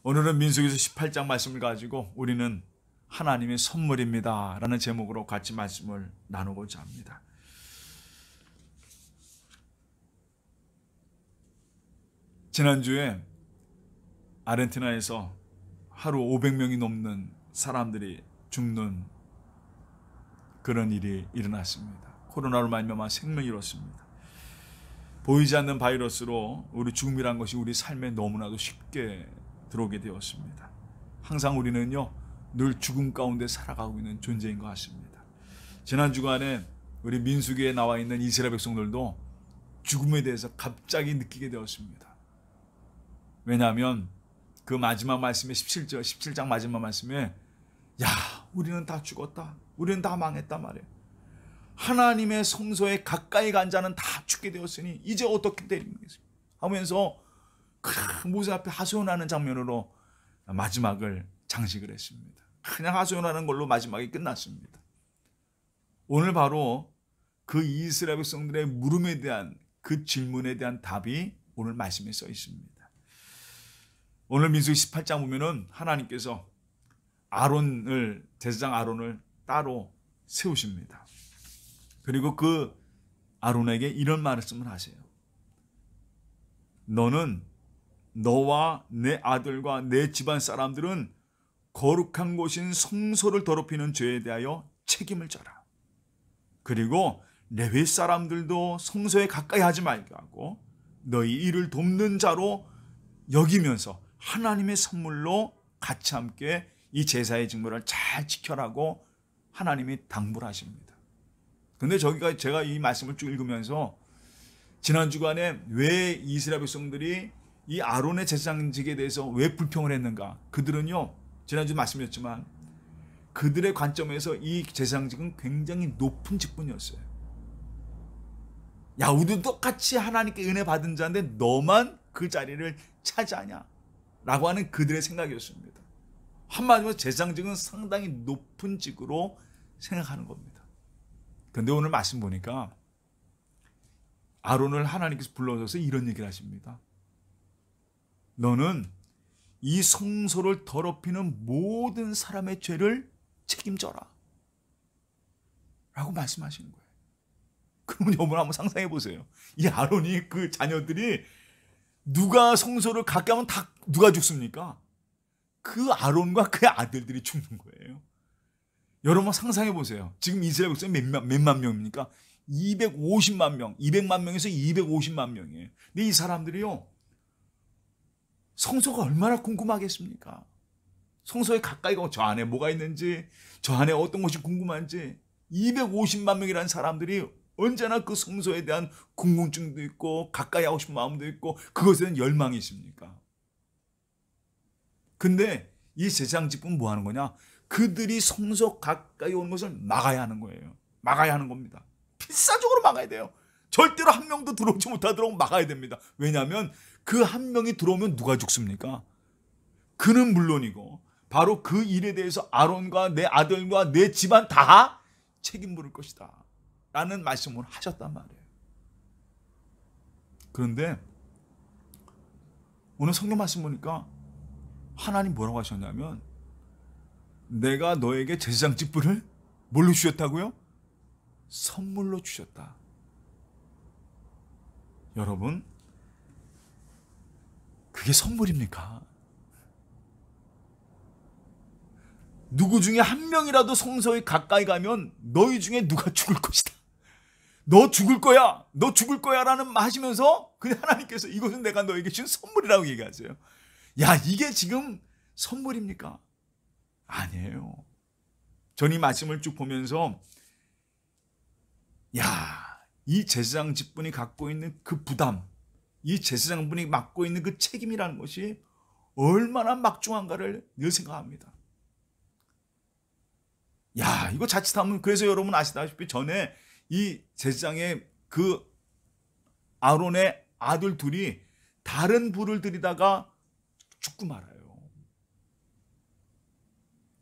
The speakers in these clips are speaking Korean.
오늘은 민수기서 18장 말씀을 가지고 우리는 하나님의 선물입니다 라는 제목으로 같이 말씀을 나누고자 합니다. 지난주에 아르헨티나에서 하루 500명이 넘는 사람들이 죽는 그런 일이 일어났습니다. 코로나로 말미암아 생명을 잃었습니다. 보이지 않는 바이러스로 우리 죽음이란 것이 우리 삶에 너무나도 쉽게 들어오게 되었습니다. 항상 우리는요 늘 죽음 가운데 살아가고 있는 존재인 것 같습니다. 지난 주간에 우리 민수기에 나와 있는 이스라엘 백성들도 죽음에 대해서 갑자기 느끼게 되었습니다. 왜냐하면 그 마지막 말씀에 17장 마지막 말씀에 야 우리는 다 죽었다. 우리는 다 망했단 말이에요. 하나님의 성소에 가까이 간 자는 다 죽게 되었으니 이제 어떻게 되겠습니까? 하면서 모세 앞에 하소연하는 장면으로 마지막을 장식을 했습니다. 그냥 하소연하는 걸로 마지막이 끝났습니다. 오늘 바로 그 이스라엘 백성들의 물음에 대한 그 질문에 대한 답이 오늘 말씀에 써 있습니다. 오늘 민수기 18장 보면은 하나님께서 제사장 아론을 따로 세우십니다. 그리고 그 아론에게 이런 말씀을 하세요. 너는 너와 내 아들과 내 집안 사람들은 거룩한 곳인 성소를 더럽히는 죄에 대하여 책임을 져라. 그리고 레위 사람들도 성소에 가까이 하지 말게 하고 너희 이를 돕는 자로 여기면서 하나님의 선물로 같이 함께 이 제사의 직무를 잘 지켜라고 하나님이 당부를 하십니다. 근데 제가 이 말씀을 쭉 읽으면서 지난 주간에 왜 이스라엘 백성들이 이 아론의 제사장직에 대해서 왜 불평을 했는가? 그들은요 지난주 말씀드렸지만 그들의 관점에서 이 제사장직은 굉장히 높은 직분이었어요. 야 우리도 똑같이 하나님께 은혜 받은 자인데 너만 그 자리를 차지하냐? 라고 하는 그들의 생각이었습니다. 한마디로 제사장직은 상당히 높은 직으로 생각하는 겁니다. 그런데 오늘 말씀 보니까 아론을 하나님께서 불러줘서 이런 얘기를 하십니다. 너는 이 성소를 더럽히는 모든 사람의 죄를 책임져라 라고 말씀하시는 거예요. 그러면 여러분 한번 상상해 보세요. 이 아론이 그 자녀들이 누가 성소를 가까이 하면 다 누가 죽습니까? 그 아론과 그의 아들들이 죽는 거예요. 여러분 상상해 보세요. 지금 이스라엘 백성이 몇만 명입니까? 250만 명, 200만 명에서 250만 명이에요. 근데 이 사람들이요 성소가 얼마나 궁금하겠습니까? 성소에 가까이 가고 저 안에 뭐가 있는지, 저 안에 어떤 것이 궁금한지 250만 명이라는 사람들이 언제나 그 성소에 대한 궁금증도 있고 가까이 하고 싶은 마음도 있고 그것에 대한 열망이 있습니까? 근데 이 제사장직분은 뭐 하는 거냐? 그들이 성소 가까이 오는 것을 막아야 하는 거예요. 막아야 하는 겁니다. 필사적으로 막아야 돼요. 절대로 한 명도 들어오지 못하도록 막아야 됩니다. 왜냐하면 그 한 명이 들어오면 누가 죽습니까? 그는 물론이고 바로 그 일에 대해서 아론과 내 아들과 내 집안 다 책임 물을 것이다 라는 말씀을 하셨단 말이에요. 그런데 오늘 성경 말씀 보니까 하나님 뭐라고 하셨냐면 내가 너에게 제사장 직분을 뭘로 주셨다고요? 선물로 주셨다. 여러분 그게 선물입니까? 누구 중에 한 명이라도 성소에 가까이 가면 너희 중에 누가 죽을 것이다. 너 죽을 거야. 너 죽을 거야 라는 말 하시면서 그냥 하나님께서 이것은 내가 너에게 준 선물이라고 얘기하세요. 야 이게 지금 선물입니까? 아니에요. 저는 이 말씀을 쭉 보면서 이 제사장 직분이 갖고 있는 그 부담, 이 제사장분이 맡고 있는 그 책임이라는 것이 얼마나 막중한가를 늘 생각합니다. 이거 자칫하면 그래서 여러분 아시다시피 전에 이 제사장의 그 아론의 아들 둘이 다른 불을 들이다가 죽고 말아요.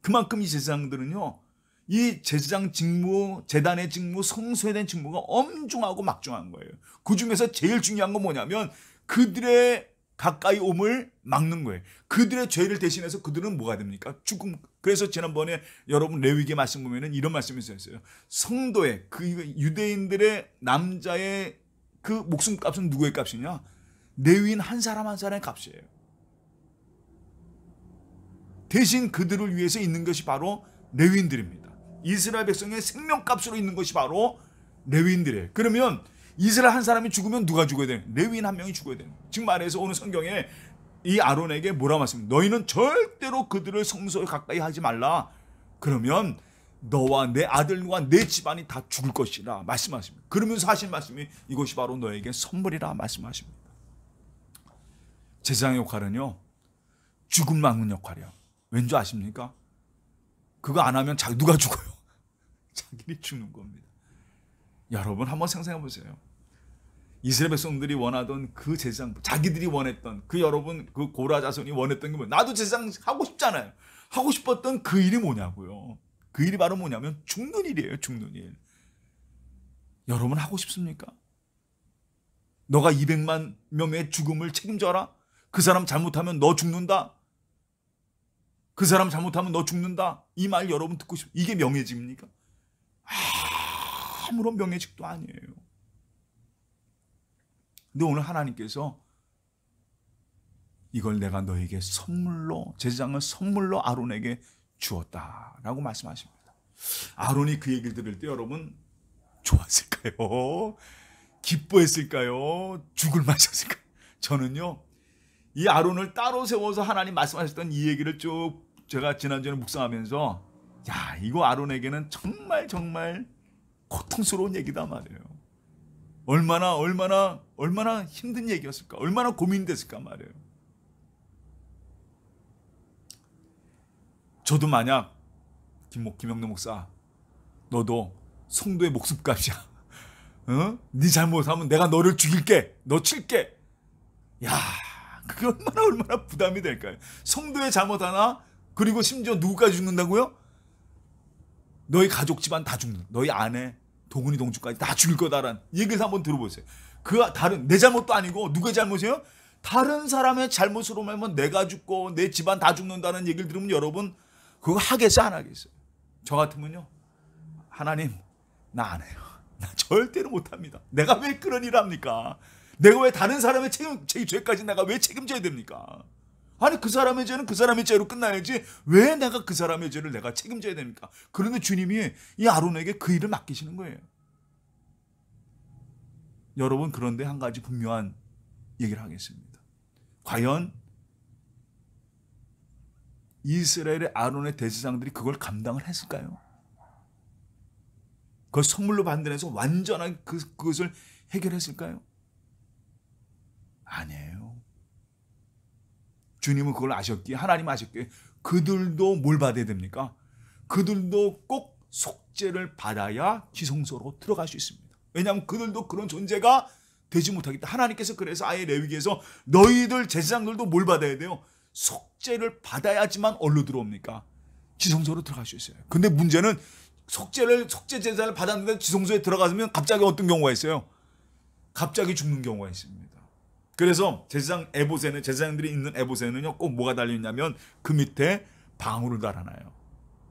그만큼 이 제사장들은요 이 제사장 직무, 제단의 직무, 성소에 대한 직무가 엄중하고 막중한 거예요. 그 중에서 제일 중요한 건 뭐냐면 그들의 가까이 옴을 막는 거예요. 그들의 죄를 대신해서 그들은 뭐가 됩니까? 죽음. 그래서 지난번에 여러분 레위기 말씀 보면은 이런 말씀이 있었어요. 성도의 그 유대인들의 남자의 그 목숨값은 누구의 값이냐? 레위인 한 사람 한 사람의 값이에요. 대신 그들을 위해서 있는 것이 바로 레위인들입니다. 이스라엘 백성의 생명값으로 있는 것이 바로 레위인들이에요. 그러면 이스라엘 한 사람이 죽으면 누가 죽어야 되는? 레위인 한 명이 죽어야 되는. 지금 말해서 오늘 성경에 이 아론에게 뭐라 말씀입니까? 너희는 절대로 그들을 성소에 가까이 하지 말라. 그러면 너와 내 아들과 내 집안이 다 죽을 것이라 말씀하십니다. 그러면서 하신 말씀이 이것이 바로 너에게 선물이라 말씀하십니다. 제사장의 역할은요, 죽음 막는 역할이요. 왠지 아십니까? 그거 안 하면 누가 죽어요? 자기들이 죽는 겁니다. 여러분 한번 상상해 보세요. 이스라엘 백성들이 원하던 그 제사장, 자기들이 원했던 그 여러분 그 고라 자손이 원했던 게 뭐예요? 나도 제사장 하고 싶잖아요. 하고 싶었던 그 일이 뭐냐고요. 그 일이 바로 뭐냐면 죽는 일이에요. 죽는 일. 여러분 하고 싶습니까? 너가 200만 명의 죽음을 책임져라. 그 사람 잘못하면 너 죽는다. 그 사람 잘못하면 너 죽는다. 이 말 여러분 듣고 싶어요. 이게 명예직입니까? 아무런 명예직도 아니에요. 근데 오늘 하나님께서 이걸 내가 너에게 선물로, 제사장을 선물로 아론에게 주었다라고 말씀하십니다. 아론이 그 얘기를 들을 때 여러분 좋았을까요? 기뻐했을까요? 죽을 맛이었을까요? 저는요, 이 아론을 따로 세워서 하나님 말씀하셨던 이 얘기를 쭉 제가 지난주에 묵상하면서, 야, 이거 아론에게는 정말 정말 고통스러운 얘기다 말이에요. 얼마나 힘든 얘기였을까? 얼마나 고민됐을까 말이에요. 저도 만약 김영래 목사, 너도 성도의 목숨값이야. 어? 네 잘못하면 내가 너를 죽일게. 너 칠게. 야, 그게 얼마나 부담이 될까요? 성도의 잘못 하나, 그리고 심지어 누구까지 죽는다고요? 너희 가족 집안 다 죽는, 너희 아내, 동훈이 동주까지 다 죽일 거다라는 얘기를 한번 들어보세요. 그 다른 내 잘못도 아니고 누구의 잘못이에요? 다른 사람의 잘못으로 말면 내가 죽고 내 집안 다 죽는다는 얘기를 들으면 여러분 그거 하겠어요, 안 하겠어요? 저 같으면요, 하나님 나 안 해요. 나 절대로 못합니다. 내가 왜 그런 일을 합니까? 내가 왜 다른 사람의 죄까지 내가 왜 책임져야 됩니까? 아니 그 사람의 죄는 그 사람의 죄로 끝나야지 왜 내가 그 사람의 죄를 내가 책임져야 됩니까? 그런데 주님이 이 아론에게 그 일을 맡기시는 거예요. 여러분, 그런데 한 가지 분명한 얘기를 하겠습니다. 과연 이스라엘의 아론의 대제사장들이 그걸 감당을 했을까요? 그걸 선물로 받는데서 완전하게 그것을 해결했을까요? 아니에요. 주님은 그걸 아셨기에, 하나님 아셨기에 그들도 뭘 받아야 됩니까? 그들도 꼭 속죄를 받아야 지성소로 들어갈 수 있습니다. 왜냐하면 그들도 그런 존재가 되지 못하겠다. 하나님께서 그래서 아예 레위기에서 너희들 제사장들도 뭘 받아야 돼요? 속죄를 받아야지만 어디로 들어옵니까? 지성소로 들어갈 수 있어요. 근데 문제는 속죄 제사를 받았는데 지성소에 들어가면 갑자기 어떤 경우가 있어요? 갑자기 죽는 경우가 있습니다. 그래서 제사장들이 있는 에봇에는요, 꼭 뭐가 달려있냐면 그 밑에 방울을 달아놔요.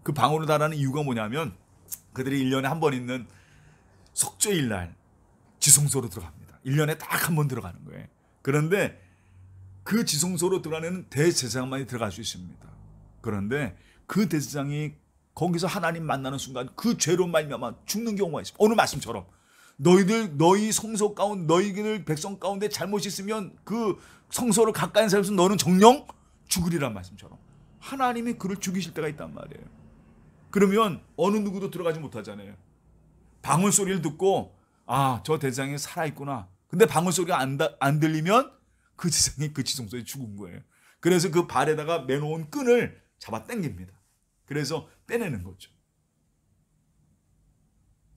그 방울을 달아는 이유가 뭐냐면 그들이 1년에 한 번 있는 속죄일 날 지성소로 들어갑니다. 1년에 딱 한 번 들어가는 거예요. 그런데 그 지성소로 들어가는 대제사장만이 들어갈 수 있습니다. 그런데 그 대제사장이 거기서 하나님 만나는 순간 그 죄로 말미암아 죽는 경우가 있습니다. 오늘 말씀처럼 너희 성소 가운데, 너희들 백성 가운데 잘못이 있으면 그 성소를 가까이 살면서 너는 정령 죽으리란 말씀처럼 하나님이 그를 죽이실 때가 있단 말이에요. 그러면 어느 누구도 들어가지 못하잖아요. 방울 소리를 듣고 저 대장이 살아있구나. 근데 방울 소리가 안 들리면 그 대장이 그 지성소에 죽은 거예요. 그래서 그 발에다가 매놓은 끈을 잡아 당깁니다. 그래서 떼내는 거죠.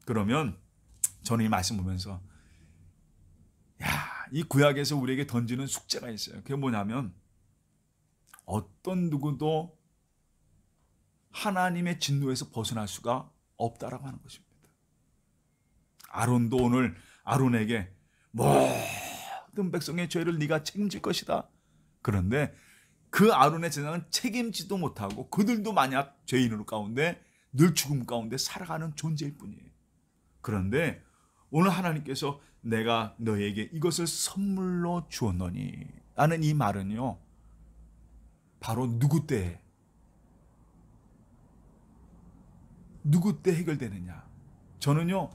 그러면 저는 이 말씀 보면서 이 구약에서 우리에게 던지는 숙제가 있어요. 그게 뭐냐면 어떤 누구도 하나님의 진노에서 벗어날 수가 없다라고 하는 것입니다. 아론도 오늘 아론에게 모든 백성의 죄를 네가 책임질 것이다. 그런데 그 아론의 제사장은 책임지도 못하고 그들도 만약 죄인으로 가운데 늘 죽음 가운데 살아가는 존재일 뿐이에요. 그런데 오늘 하나님께서 내가 너에게 이것을 선물로 주었노니 라는 이 말은요, 바로 누구 때 해결되느냐. 저는요,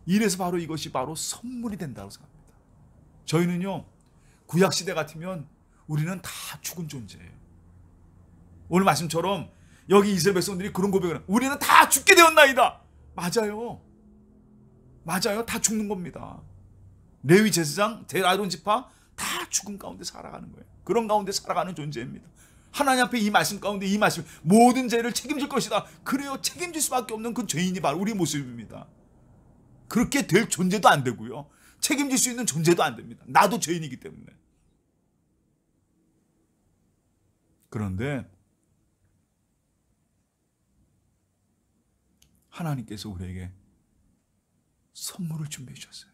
이래서 바로 이것이 바로 선물이 된다고 생각합니다. 저희는요, 구약시대 같으면 우리는 다 죽은 존재예요. 오늘 말씀처럼 여기 이스라엘 백성들이 그런 고백을 해요. 우리는 다 죽게 되었나이다. 맞아요. 다 죽는 겁니다. 레위 제사장, 아론 지파 다 죽음 가운데 살아가는 거예요. 그런 가운데 살아가는 존재입니다. 하나님 앞에 이 말씀 가운데 이 말씀 모든 죄를 책임질 것이다. 그래요. 책임질 수밖에 없는 그 죄인이 바로 우리 모습입니다. 그렇게 될 존재도 안 되고요. 책임질 수 있는 존재도 안 됩니다. 나도 죄인이기 때문에. 그런데 하나님께서 우리에게 선물을 준비해 주셨어요.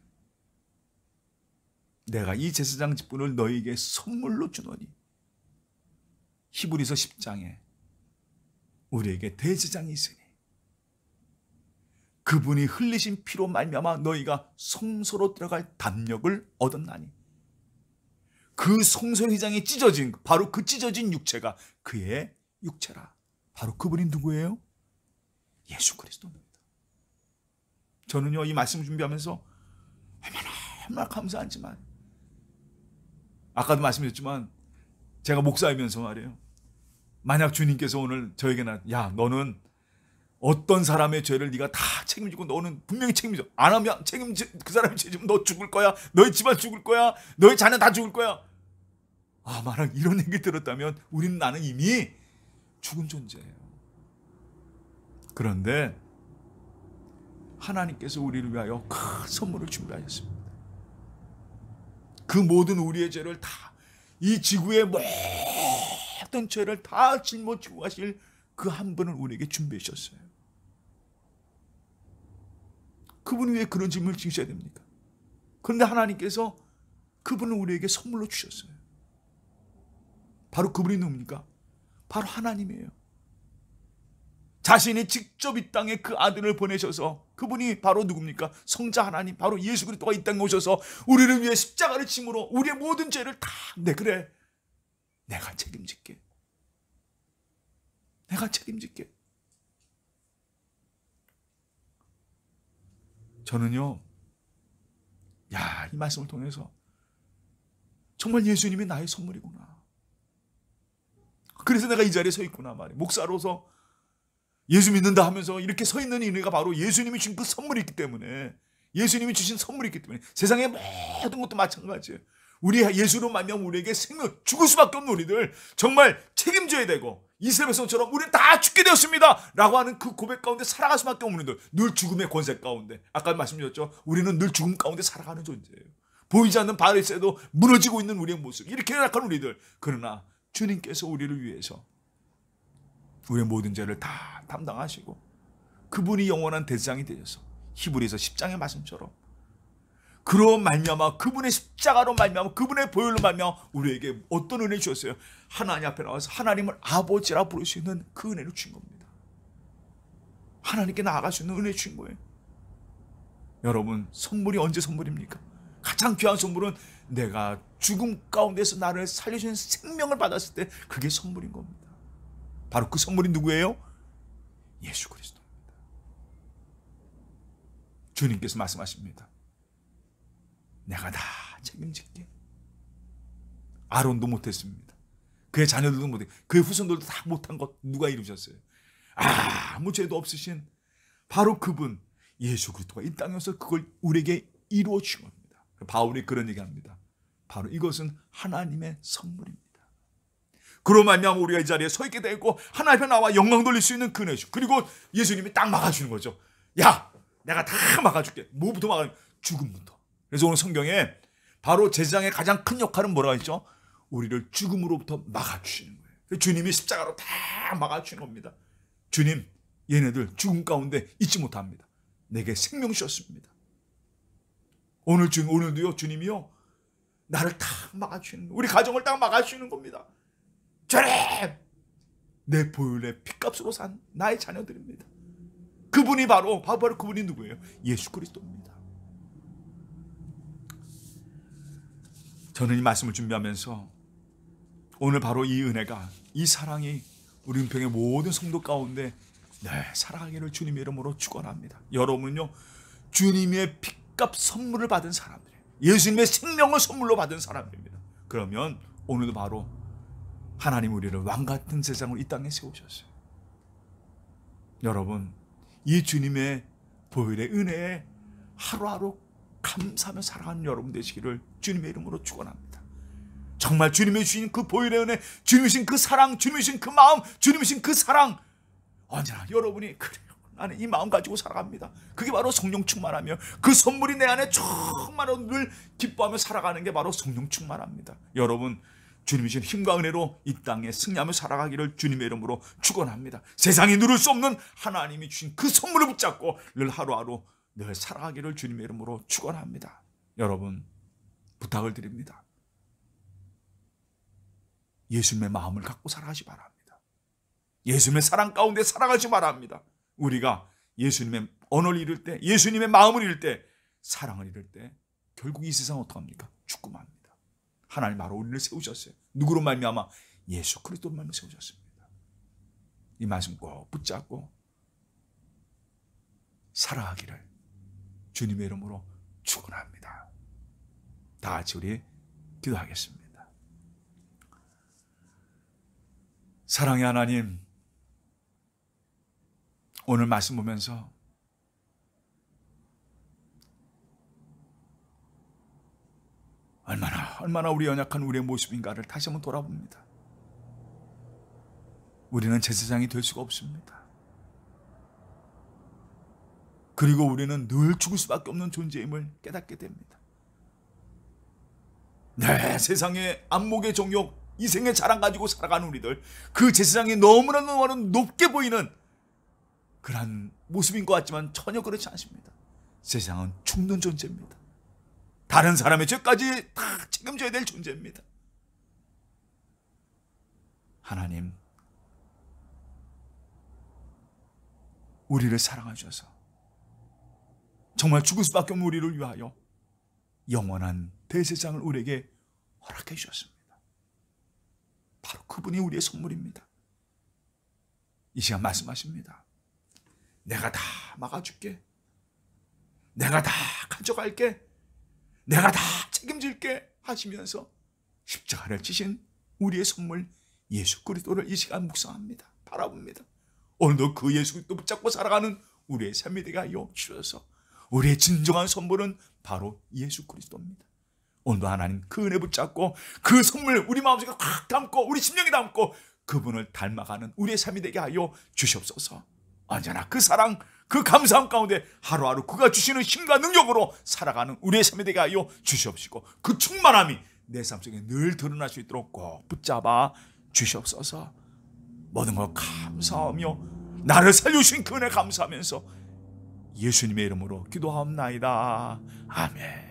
내가 이 제사장 직분을 너희에게 선물로 주노니. 히브리서 10장에 우리에게 대제장이 있으니 그분이 흘리신 피로 말미암아 너희가 성소로 들어갈 담력을 얻었나니. 그 성소회장이 찢어진, 바로 그 찢어진 육체가 그의 육체라. 바로 그분이 누구예요? 예수 그리스도입니다. 저는요, 이 말씀을 준비하면서 얼마나 감사한지만, 아까도 말씀드렸지만 제가 목사이면서 말이에요, 만약 주님께서 오늘 저에게 야, 너는 어떤 사람의 죄를 네가 다 책임지고 너는 분명히 책임져, 안 하면 그 사람이 죄지면 너 죽을 거야, 너희 집안 죽을 거야, 너희 자녀 다 죽을 거야. 만약 이런 얘기 들었다면 나는 이미 죽은 존재예요. 그런데 하나님께서 우리를 위하여 큰 선물을 준비하셨습니다. 그 모든 우리의 죄를 다, 이 지구의 모든 죄를 다 짊어지고 가실 그 한 분을 우리에게 준비해 주셨어요. 그분이 왜 그런 짐을 지셔야 됩니까? 그런데 하나님께서 그분을 우리에게 선물로 주셨어요. 바로 그분이 누굽니까? 바로 하나님이에요. 자신이 직접 이 땅에 그 아들을 보내셔서, 그분이 바로 누굽니까? 성자 하나님, 바로 예수 그리스도가 이 땅에 오셔서 우리를 위해 십자가를 짐으로 우리의 모든 죄를 다, 그래, 내가 책임질게. 저는요, 이 말씀을 통해서 정말 예수님이 나의 선물이구나. 그래서 내가 이 자리에 서 있구나 말이에요. 목사로서 예수 믿는다 하면서 이렇게 서 있는 이유가 바로 예수님이 주신 그 선물이 있기 때문에, 예수님이 주신 선물이 있기 때문에. 세상의 모든 것도 마찬가지예요. 우리 예수로 말미암아 우리에게 생명, 죽을 수밖에 없는 우리들 정말 책임져야 되고, 이스라엘 백성처럼 우리는 다 죽게 되었습니다 라고 하는 그 고백 가운데 살아갈 수밖에 없는 우리들, 늘 죽음의 권세 가운데, 아까 말씀드렸죠, 우리는 늘 죽음 가운데 살아가는 존재예요. 보이지 않는 바리새도 무너지고 있는 우리의 모습, 이렇게 연약한 우리들. 그러나 주님께서 우리를 위해서 우리의 모든 죄를 다 담당하시고 그분이 영원한 대제장이 되셔서 히브리서 10장의 말씀처럼 그로 말미암아, 그분의 십자가로 말미암아, 그분의 보혈로 말미암아 우리에게 어떤 은혜를 주셨어요? 하나님 앞에 나와서 하나님을 아버지라 부를 수 있는 그 은혜를 주신 겁니다. 하나님께 나아갈 수 있는 은혜를 주신 거예요. 여러분, 선물이 언제 선물입니까? 가장 귀한 선물은 내가 죽음 가운데서 나를 살려주는 생명을 받았을 때, 그게 선물인 겁니다. 바로 그 선물이 누구예요? 예수 그리스도입니다. 주님께서 말씀하십니다. 내가 다 책임질게. 아론도 못했습니다. 그의 자녀들도 못해, 그의 후손들도 다 못한 것 누가 이루셨어요? 아무 죄도 없으신 바로 그분 예수 그리스도가 이 땅에 와서 그걸 우리에게 이루어 주신 겁니다. 바울이 그런 얘기합니다. 바로 이것은 하나님의 선물입니다. 그로 말미암아 우리가 이 자리에 서 있게 되고 하나님 앞에 나와 영광 돌릴 수 있는 그 은혜죠. 그리고 예수님이 딱 막아주는 거죠. 야, 내가 다 막아줄게. 뭐부터 막아줄게? 죽음부터. 그래서 오늘 성경에 바로 제사장의 가장 큰 역할은 뭐라고 했죠? 우리를 죽음으로부터 막아주시는 거예요. 주님이 십자가로 다 막아주시는 겁니다. 주님, 얘네들 죽음 가운데 있지 못합니다. 내게 생명 주셨습니다. 오늘도요, 주님이요, 나를 딱 막아주시는, 우리 가정을 딱 막아주시는 겁니다. 저래 내 보혈의 피값으로 산 나의 자녀들입니다. 그분이 바로 그분이 누구예요? 예수 그리스도입니다. 저는 이 말씀을 준비하면서 오늘 바로 이 은혜가, 이 사랑이 우리 은평의 모든 성도 가운데 살아가기를 주님의 이름으로 축원합니다. 여러분은요, 주님의 피값 선물을 받은 사람들이에요. 예수님의 생명을 선물로 받은 사람들입니다. 그러면 오늘도 바로 하나님 우리를 왕같은 세상으로 이 땅에 세우셨어요. 여러분, 이 주님의 보혈의 은혜에 하루하루 감사하며 살아가는 여러분 되시기를 주님의 이름으로 축원합니다. 정말 주님이 주신 그 보혈의 은혜, 주님이 주신 그 사랑, 주님이 주신 그 마음, 주님이 주신 그 사랑, 언제나 여러분이 그래요, 나는 이 마음 가지고 살아갑니다. 그게 바로 성령 충만하며 그 선물이 내 안에 정말로 늘 기뻐하며 살아가는 게 바로 성령 충만합니다. 여러분, 주님이 주신 힘과 은혜로 이 땅에 승리하며 살아가기를 주님의 이름으로 축원합니다. 세상이 누릴 수 없는 하나님이 주신 그 선물을 붙잡고 늘 하루하루 늘 살아가기를 주님의 이름으로 축원합니다. 여러분, 부탁을 드립니다. 예수님의 마음을 갖고 살아가시 바랍니다. 예수님의 사랑 가운데 살아가시 바랍니다. 우리가 예수님의 언어를 잃을 때, 예수님의 마음을 잃을 때, 사랑을 잃을 때 결국 이 세상은 어떡합니까? 죽음합니다. 하나님 바로 우리를 세우셨어요. 누구로 말미암아? 예수 그리스도로 말미암아 세우셨습니다. 이 말씀 꼭 붙잡고 살아가기를 주님의 이름으로 축원합니다. 다 같이 우리 기도하겠습니다. 사랑의 하나님, 오늘 말씀 보면서 얼마나 우리 연약한 우리의 모습인가를 다시 한번 돌아봅니다. 우리는 제사장이 될 수가 없습니다. 그리고 우리는 늘 죽을 수밖에 없는 존재임을 깨닫게 됩니다. 세상의 안목의 정욕, 이생의 자랑 가지고 살아가는 우리들, 그 제사장이 너무나 높게 보이는 그런 모습인 것 같지만 전혀 그렇지 않습니다. 세상은 죽는 존재입니다. 다른 사람의 죄까지 다 책임져야 될 존재입니다. 하나님, 우리를 사랑하셔서 정말 죽을 수밖에 없는 우리를 위하여 영원한 대제사장을 우리에게 허락해 주셨습니다. 바로 그분이 우리의 선물입니다. 이 시간 말씀하십니다. 내가 다 막아줄게. 내가 다 가져갈게. 내가 다 책임질게 하시면서 십자가를 지신 우리의 선물 예수 그리스도를 이 시간 묵상합니다. 바라봅니다. 오늘도 그 예수 그리스도 붙잡고 살아가는 우리의 삶이 되게 하여 주셔서 우리의 진정한 선물은 바로 예수 그리스도입니다. 오늘도 하나님 그 은혜 붙잡고 그 선물 우리 마음속에 꽉 담고 우리 심령에 담고 그분을 닮아가는 우리의 삶이 되게 하여 주시옵소서. 언제나 그 사랑, 그 감사함 가운데 하루하루 그가 주시는 힘과 능력으로 살아가는 우리의 삶이 되게 하여 주시옵시고 그 충만함이 내 삶 속에 늘 드러날 수 있도록 꼭 붙잡아 주시옵소서. 모든 걸 감사하며 나를 살려주신 그 은혜 감사하면서 예수님의 이름으로 기도하옵나이다. 아멘.